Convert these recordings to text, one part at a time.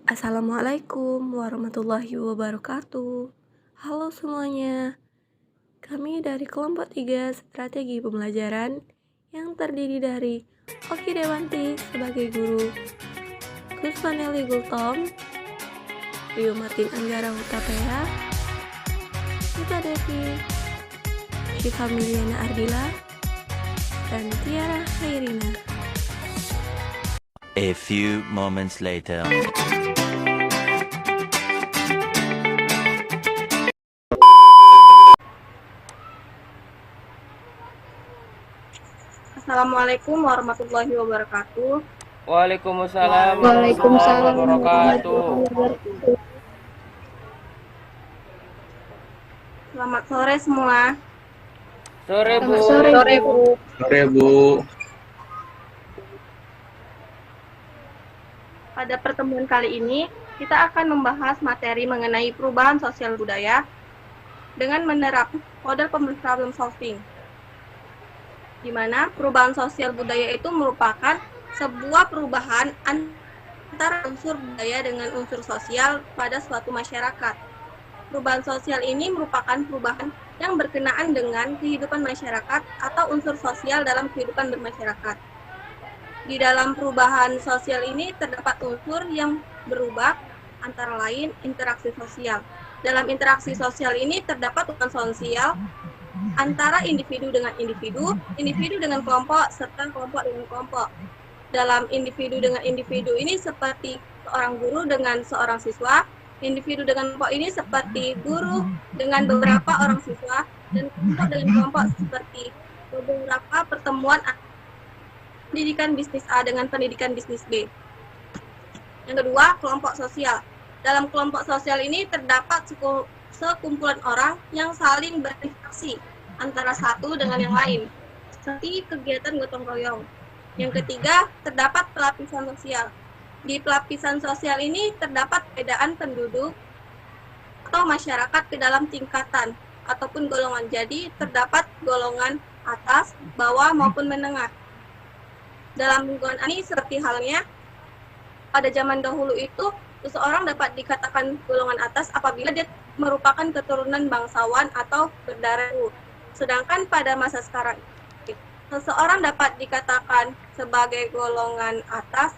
Assalamualaikum warahmatullahi wabarakatuh. Halo semuanya, kami dari kelompok 3 strategi pembelajaran yang terdiri dari Oki Dewanti sebagai guru, Kusvaneli Gultom, Rio Martin Anggara Hutapea, Sita Devi, Syifa Miliana Ardila, dan Tiara Khairina. A few moments later. Assalamualaikum warahmatullahi wabarakatuh. Waalaikumsalam warahmatullahi wabarakatuh. Selamat sore semua. Sore Bu. Sore Bu. Sore Bu. Pada pertemuan kali ini, kita akan membahas materi mengenai perubahan sosial budaya dengan menerapkan model problem solving, di mana perubahan sosial budaya itu merupakan sebuah perubahan antara unsur budaya dengan unsur sosial pada suatu masyarakat. Perubahan sosial ini merupakan perubahan yang berkenaan dengan kehidupan masyarakat atau unsur sosial dalam kehidupan bermasyarakat. Di dalam perubahan sosial ini terdapat unsur yang berubah, antara lain interaksi sosial. Dalam interaksi sosial ini terdapat hubungan sosial antara individu dengan individu dengan kelompok, serta kelompok dengan kelompok. Dalam individu dengan individu ini seperti seorang guru dengan seorang siswa, individu dengan kelompok ini seperti guru dengan beberapa orang siswa, dan kelompok dengan kelompok seperti beberapa pertemuan pendidikan bisnis A dengan pendidikan bisnis B. Yang kedua, kelompok sosial. Dalam kelompok sosial ini terdapat sekumpulan orang yang saling berinteraksi antara satu dengan yang lain, seperti kegiatan gotong royong. Yang ketiga, terdapat pelapisan sosial. Di pelapisan sosial ini terdapat perbedaan penduduk atau masyarakat ke dalam tingkatan ataupun golongan. Jadi, terdapat golongan atas, bawah, maupun menengah. Dalam lingkungan ini seperti halnya pada zaman dahulu itu seseorang dapat dikatakan golongan atas apabila dia merupakan keturunan bangsawan atau berdarah biru. Sedangkan pada masa sekarang seseorang dapat dikatakan sebagai golongan atas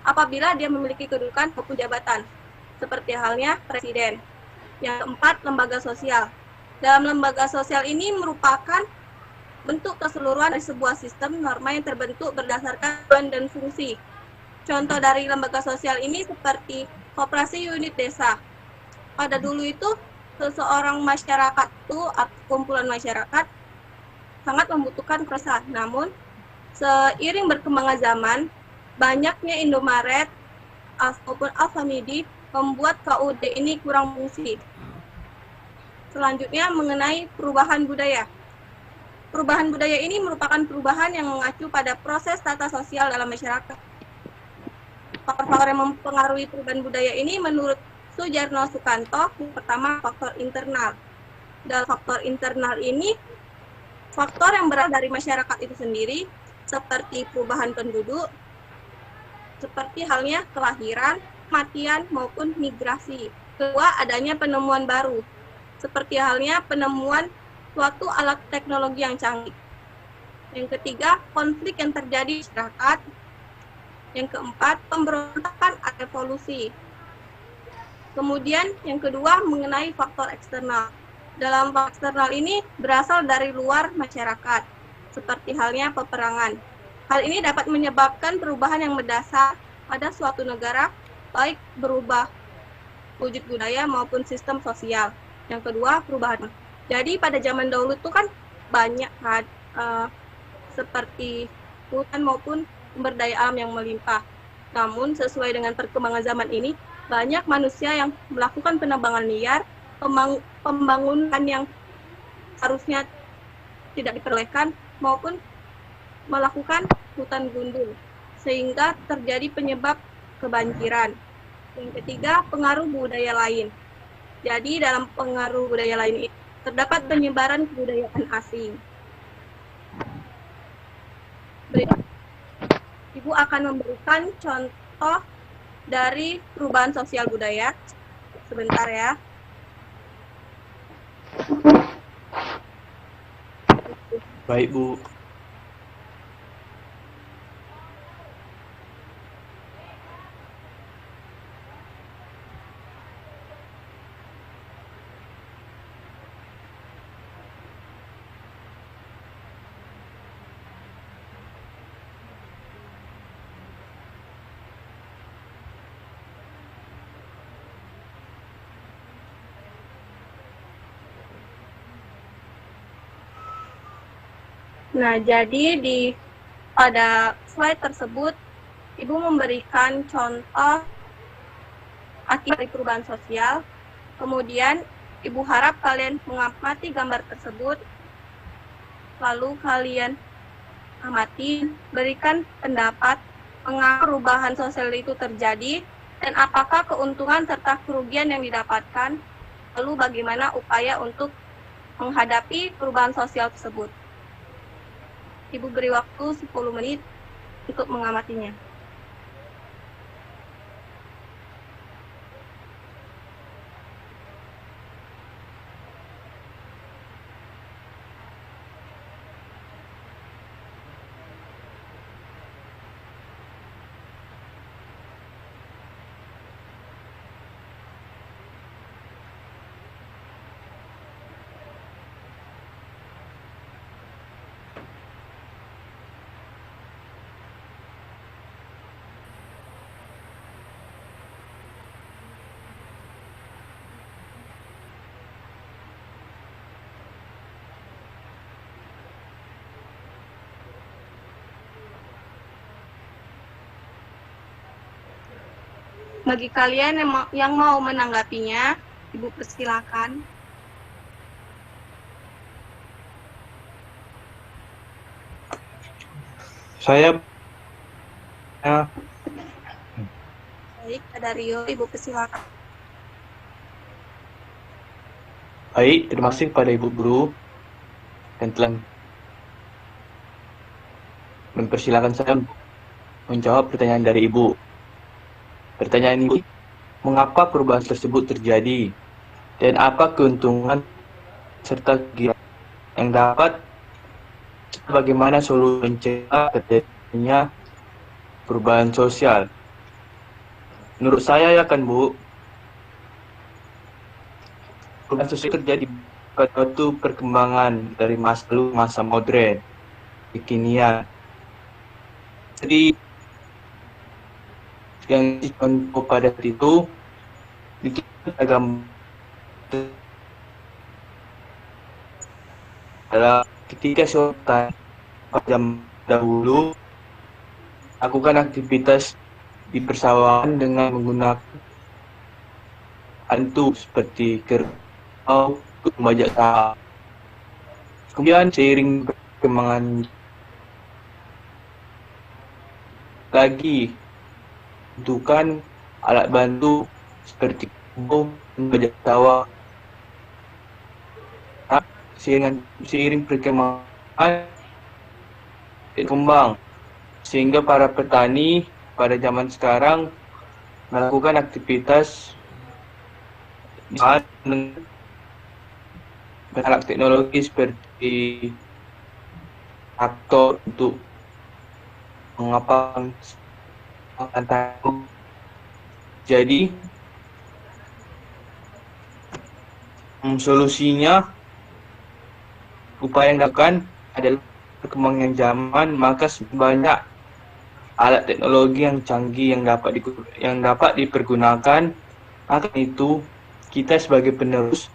apabila dia memiliki kedudukan maupun jabatan, seperti halnya presiden. Yang keempat, lembaga sosial. Dalam lembaga sosial ini merupakan bentuk keseluruhan dari sebuah sistem norma yang terbentuk berdasarkan tujuan dan fungsi. Contoh dari lembaga sosial ini seperti koperasi unit desa. Pada dulu itu, seseorang masyarakat itu atau kumpulan masyarakat sangat membutuhkan presa. Namun, seiring berkembangnya zaman, banyaknya Indomaret ataupun Alfamidi membuat KUD ini kurang fungsi. Selanjutnya mengenai perubahan budaya. Perubahan budaya ini merupakan perubahan yang mengacu pada proses tata sosial dalam masyarakat. Faktor-faktor yang mempengaruhi perubahan budaya ini menurut Sujarno Sukanto, yang pertama faktor internal. Dalam faktor internal ini, faktor yang berasal dari masyarakat itu sendiri, seperti perubahan penduduk, seperti halnya kelahiran, kematian, maupun migrasi. Kedua, adanya penemuan baru, seperti halnya penemuan suatu alat teknologi yang canggih. Yang ketiga, konflik yang terjadi di masyarakat. Yang keempat, pemberontakan atau evolusi. Kemudian yang kedua mengenai faktor eksternal. Dalam faktor eksternal ini berasal dari luar masyarakat, seperti halnya peperangan. Hal ini dapat menyebabkan perubahan yang mendasar pada suatu negara, baik berubah wujud budaya maupun sistem sosial. Yang kedua, perubahan. Jadi pada zaman dahulu itu kan banyak seperti hutan maupun sumber daya alam yang melimpah. Namun sesuai dengan perkembangan zaman ini, banyak manusia yang melakukan penebangan liar, pembangunan yang harusnya tidak diperbolehkan, maupun melakukan hutan gundul, sehingga terjadi penyebab kebanjiran. Yang ketiga, pengaruh budaya lain. Jadi dalam pengaruh budaya lain itu terdapat penyebaran kebudayaan asing. Ibu akan memberikan contoh dari perubahan sosial budaya. Sebentar ya. Baik, Bu. Nah, jadi pada slide tersebut, Ibu memberikan contoh akibat dari perubahan sosial. Kemudian, Ibu harap kalian mengamati gambar tersebut, lalu kalian amati, berikan pendapat mengapa perubahan sosial itu terjadi, dan apakah keuntungan serta kerugian yang didapatkan, lalu bagaimana upaya untuk menghadapi perubahan sosial tersebut. Ibu beri waktu 10 menit untuk mengamatinya. Bagi kalian yang mau menanggapinya, Ibu persilakan. Saya Baik, ada Rio, Ibu persilakan. baik, terima kasih kepada Ibu Guru yang telah mempersilahkan saya untuk menjawab pertanyaan dari Ibu. Pertanyaan Ibu, mengapa perubahan tersebut terjadi dan apa keuntungan serta kerugian yang dapat, bagaimana solusi mencegah terjadinya perubahan sosial? Menurut saya ya kan Bu, perubahan sosial terjadi pada suatu perkembangan dari masa lalu masa modern, kekinian. Jadi yang contoh pada itu agama adalah ketika sultan pada zaman dahulu lakukan aktivitas di persawahan dengan menggunakan hantu seperti kerbau untuk membajak sawah. Kemudian seiring perkembangan lagi butuhkan alat bantu seperti kerbau membajak sawah. Seiring perkembangan berkembang sehingga para petani pada zaman sekarang melakukan aktivitas dengan alat teknologi seperti traktor untuk mengapang tanah. Jadi solusinya, upaya yang dilakukan adalah perkembangan zaman, maka banyak alat teknologi yang canggih yang dapat dipergunakan. Maka itu kita sebagai penerus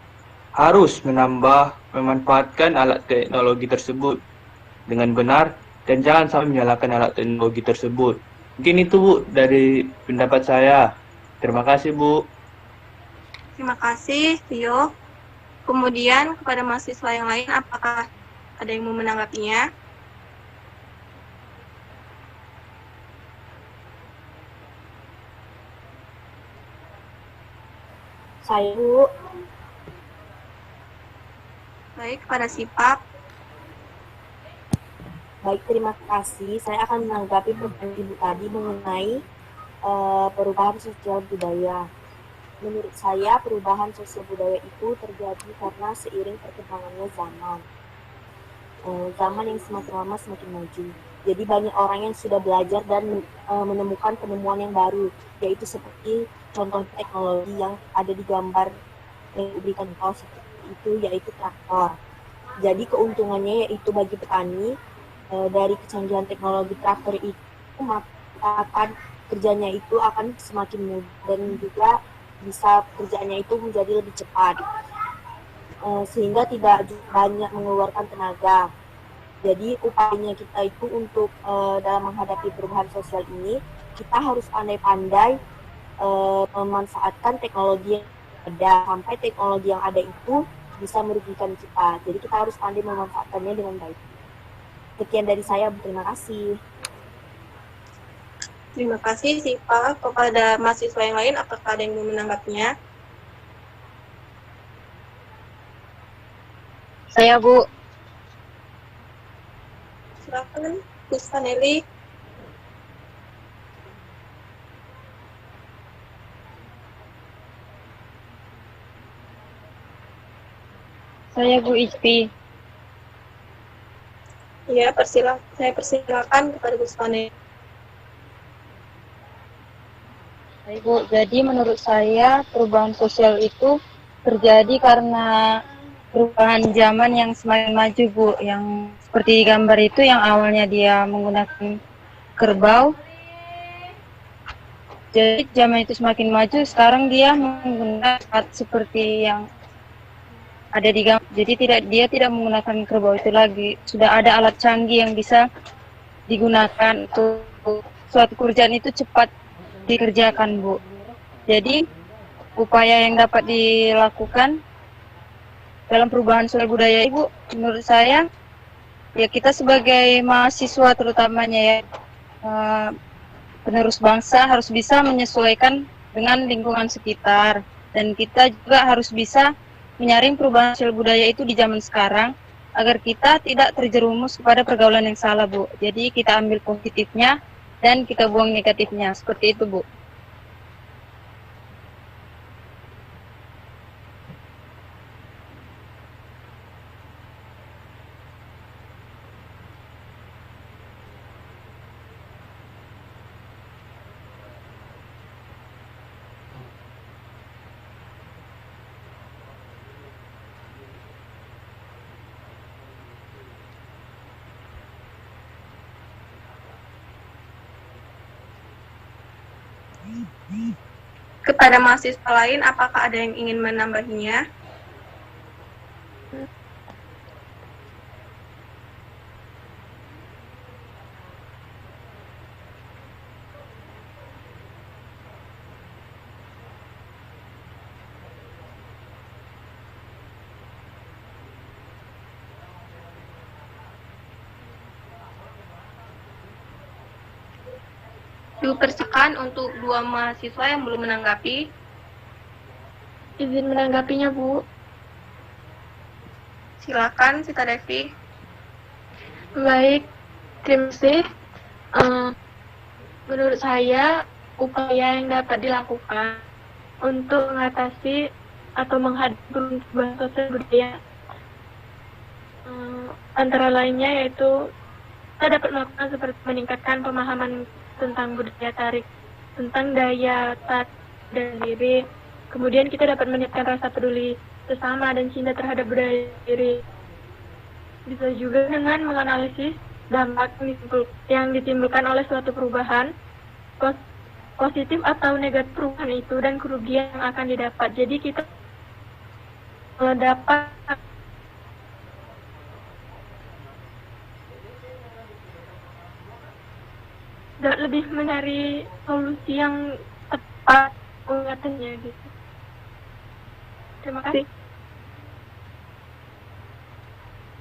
harus memanfaatkan alat teknologi tersebut dengan benar dan jangan sampai menyalahkan alat teknologi tersebut. Mungkin itu Bu dari pendapat saya. Terima kasih Bu. Terima kasih, Rio. Kemudian kepada mahasiswa yang lain, apakah ada yang mau menanggapinya? Saya, Bu. Baik, kepada Sipap. Baik, terima kasih. Saya akan menanggapi pertanyaan Ibu tadi mengenai perubahan sosial budaya. Menurut saya, perubahan sosial budaya itu terjadi karena seiring perkembangannya zaman. Zaman yang semakin lama semakin maju. Jadi banyak orang yang sudah belajar dan menemukan penemuan yang baru, yaitu seperti contoh teknologi yang ada di gambar yang diberikan seperti itu, yaitu traktor. Jadi keuntungannya yaitu bagi petani dari kecanggihan teknologi traktor itu, maka akan kerjanya itu akan semakin mudah dan juga bisa kerjanya itu menjadi lebih cepat, sehingga tidak banyak mengeluarkan tenaga. Jadi upayanya kita itu untuk dalam menghadapi perubahan sosial ini, kita harus pandai-pandai memanfaatkan teknologi yang ada, sampai teknologi yang ada itu bisa merugikan kita. Jadi kita harus pandai memanfaatkannya dengan baik. Sekian dari saya, terima kasih. Terima kasih Siva. Kepada mahasiswa yang lain, apakah ada yang mau menanggapinya? Saya, Bu. Silakan, Kusvaneli. Saya Bu Ispi. Ya, saya persilakan kepada Kusvaneli. Baik, Bu. Jadi menurut saya perubahan sosial itu terjadi karena perubahan zaman yang semakin maju, Bu. Yang seperti di gambar itu yang awalnya dia menggunakan kerbau. Jadi zaman itu semakin maju, sekarang dia menggunakan alat seperti yang ada di gambar. Jadi dia tidak menggunakan kerbau itu lagi. Sudah ada alat canggih yang bisa digunakan untuk suatu pekerjaan itu cepat dikerjakan, Bu. Jadi upaya yang dapat dilakukan dalam perubahan sosial budaya, Ibu, menurut saya ya kita sebagai mahasiswa terutamanya ya, penerus bangsa harus bisa menyesuaikan dengan lingkungan sekitar, dan kita juga harus bisa menyaring perubahan sosial budaya itu di zaman sekarang agar kita tidak terjerumus kepada pergaulan yang salah, Bu. Jadi kita ambil positifnya dan kita buang negatifnya, seperti itu, Bu. Kepada mahasiswa lain, apakah ada yang ingin menambahinya? Dipersilakan untuk dua mahasiswa yang belum menanggapi. Izin menanggapinya, Bu. Silakan, Sita Devi. Baik, terima kasih. Menurut saya, upaya yang dapat dilakukan untuk mengatasi atau menghadapi perubahan sosial budaya antara lainnya yaitu kita dapat melakukan seperti meningkatkan pemahaman tentang budaya tarik, tentang daya tarik dan diri. Kemudian kita dapat meningkatkan rasa peduli sesama dan cinta terhadap budaya diri. Bisa juga dengan menganalisis dampak yang ditimbulkan oleh suatu perubahan, positif atau negatif perubahan itu dan kerugian yang akan didapat. Jadi kita dapat lebih mencari solusi yang tepat penguatannya gitu. Terima kasih.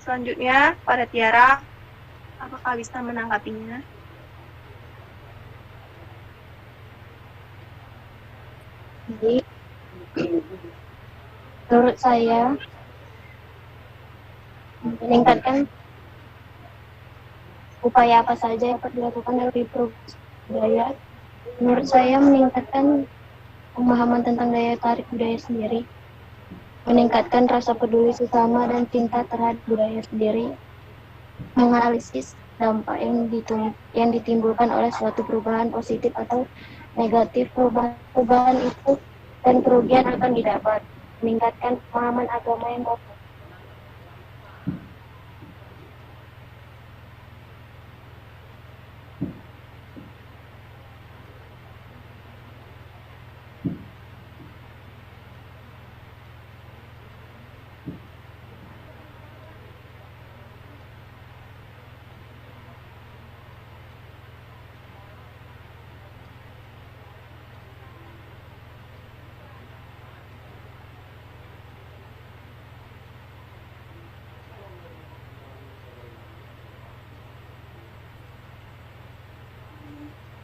Selanjutnya, pada Tiara, apakah bisa menanggapinya? Jadi, menurut saya meningkatkan upaya apa saja yang dapat dilakukan dari perubahan budaya Menurut saya meningkatkan pemahaman tentang daya tarik budaya sendiri, meningkatkan rasa peduli sesama dan cinta terhadap budaya sendiri, menganalisis dampak yang ditimbulkan oleh suatu perubahan positif atau negatif perubahan itu dan kerugian akan didapat, meningkatkan pemahaman agama yang kokoh.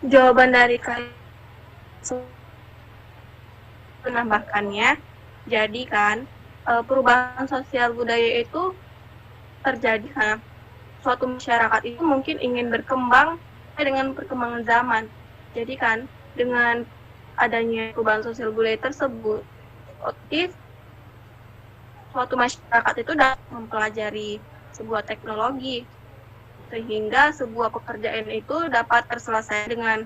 Jawaban dari kalian menambahkannya, jadi kan perubahan sosial budaya itu terjadi karena suatu masyarakat itu mungkin ingin berkembang dengan perkembangan zaman. Jadi kan dengan adanya perubahan sosial budaya tersebut, otomatis suatu masyarakat itu dapat mempelajari sebuah teknologi sehingga sebuah pekerjaan itu dapat terselesaikan dengan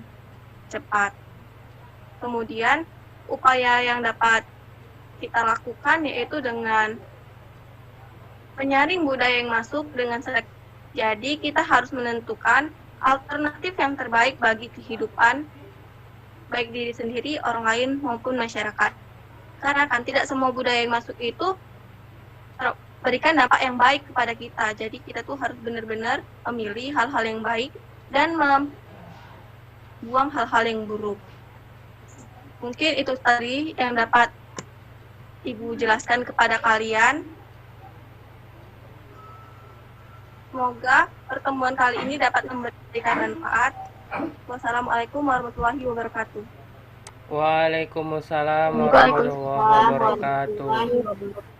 cepat. Kemudian upaya yang dapat kita lakukan yaitu dengan menyaring budaya yang masuk dengan selektif. Jadi kita harus menentukan alternatif yang terbaik bagi kehidupan baik diri sendiri, orang lain maupun masyarakat. Karena kan tidak semua budaya yang masuk itu berikan dampak yang baik kepada kita. Jadi kita tuh harus benar-benar memilih hal-hal yang baik dan membuang hal-hal yang buruk. Mungkin itu tadi yang dapat Ibu jelaskan kepada kalian. Semoga pertemuan kali ini dapat memberikan manfaat. Wassalamualaikum warahmatullahi wabarakatuh. Waalaikumsalam warahmatullahi wabarakatuh.